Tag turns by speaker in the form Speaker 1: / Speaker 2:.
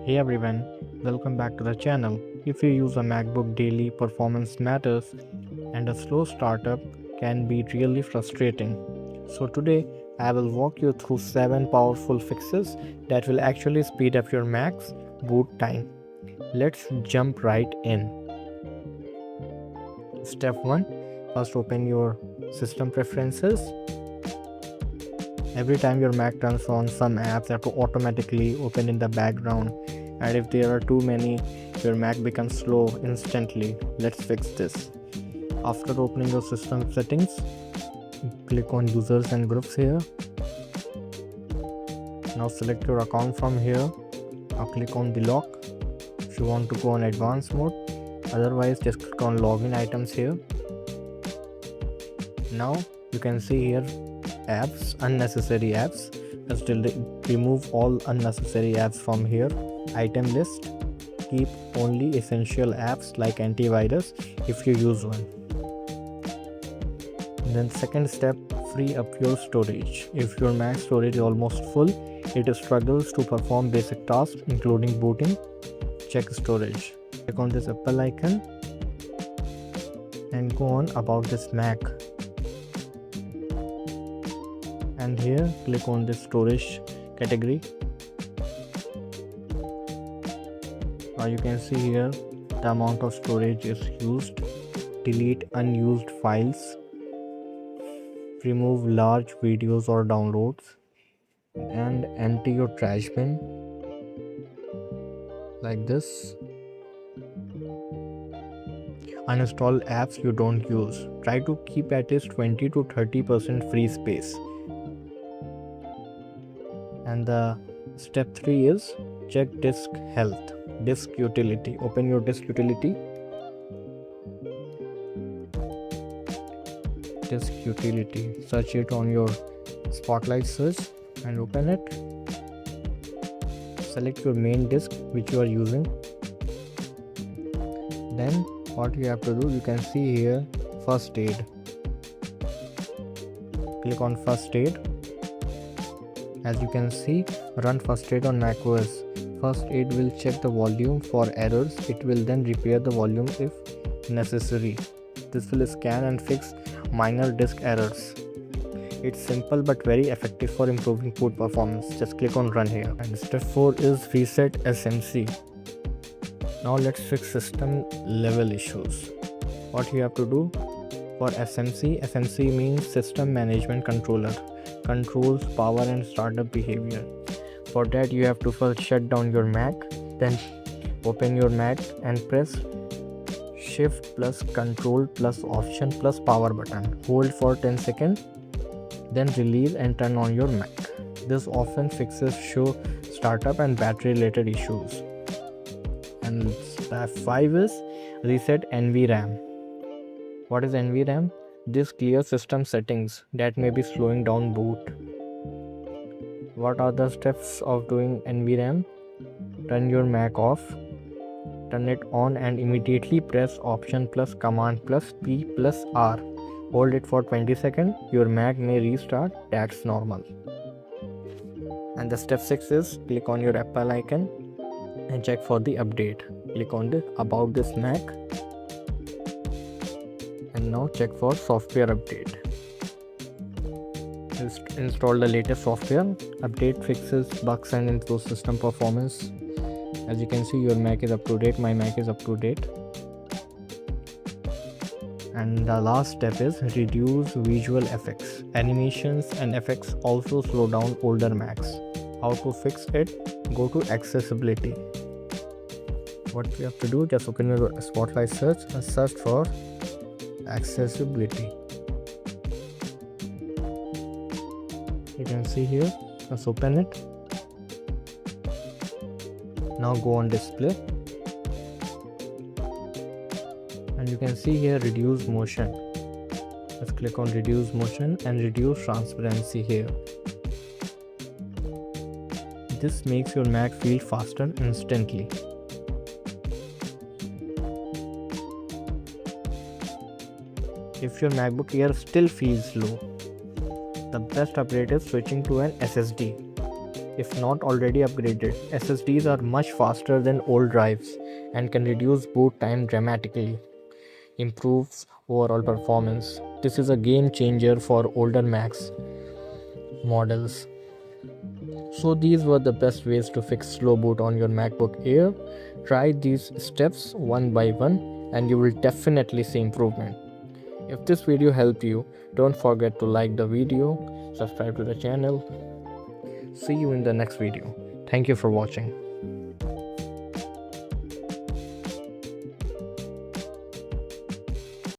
Speaker 1: Hey everyone, welcome back to the channel. If you use a MacBook daily, performance matters and a slow startup can be really frustrating. So today I will walk you through 7 powerful fixes that will actually speed up your Mac's boot time. Let's jump right in. Step 1. First open your system preferences. Every time your Mac turns on, some apps have to automatically open in the background, and if there are too many, your Mac becomes slow instantly. Let's fix this. After opening your system settings, click on users and groups here. Now select your account from here. Now click on the lock if you want to go on advanced mode. Otherwise, just click on login items here. Now you can see here apps, unnecessary apps. Just remove all unnecessary apps from here. Item list, keep only essential apps like antivirus if you use one. Then second step, free up your storage. If your Mac storage is almost full, it struggles to perform basic tasks including booting, check storage. Click on this Apple icon and go on about this Mac. And here click on this storage category. Now you can see here the amount of storage is used. Delete unused files, remove large videos or downloads, and empty your trash bin like this. Uninstall apps you don't use. Try to keep at least 20 to 30% free space. And the step 3 is check disk health, disk utility. Open your disk utility. Disk utility. Search it on your Spotlight search and open it. Select your main disk which you are using. Then what you have to do, you can see here first aid. Click on first aid. As you can see, run first aid on macOS. First aid will check the volume for errors. It will then repair the volume if necessary. This will scan and fix minor disk errors. It's simple but very effective for improving boot performance. Just click on run here. And step 4 is reset SMC. Now let's fix system level issues. What you have to do for SMC means system management controller. Controls power and startup behavior. For that you have to first shut down your Mac, then open your Mac and press Shift plus Control plus Option plus power button. Hold for 10 seconds, then release and turn on your Mac. This often fixes show startup and battery related issues. And step 5 is reset NVRAM. What is NVRAM? This clears system settings that may be slowing down boot. What are the steps of doing NVRAM? Turn your Mac off, turn it on and immediately press Option plus Command plus P plus R. Hold it for 20 seconds. Your Mac may restart. That's normal. And the step 6 is click on your Apple icon and check for the update. Click on the about this Mac. And now check for software update. Install the latest software. Update fixes bugs and improves system performance. As you can see, your Mac is up to date. My Mac is up to date. And the last step is reduce visual effects. Animations and effects also slow down older Macs. How to fix it? Go to accessibility. What you have to do, just open your Spotlight search and search for accessibility. You can see here. Let's open it. Now go on display, and you can see here reduce motion. Let's click on reduce motion and reduce transparency here. This makes your Mac feel faster instantly. If your MacBook Air still feels low, the best upgrade is switching to an SSD. if not already upgraded. SSDs are much faster than old drives and can reduce boot time dramatically, improves overall performance. This is a game changer for older Macs models. So these were the best ways to fix slow boot on your MacBook Air. Try these steps one by one and you will definitely see improvement. If this video helped you, don't forget to like the video, subscribe to the channel. See you in the next video. Thank you for watching.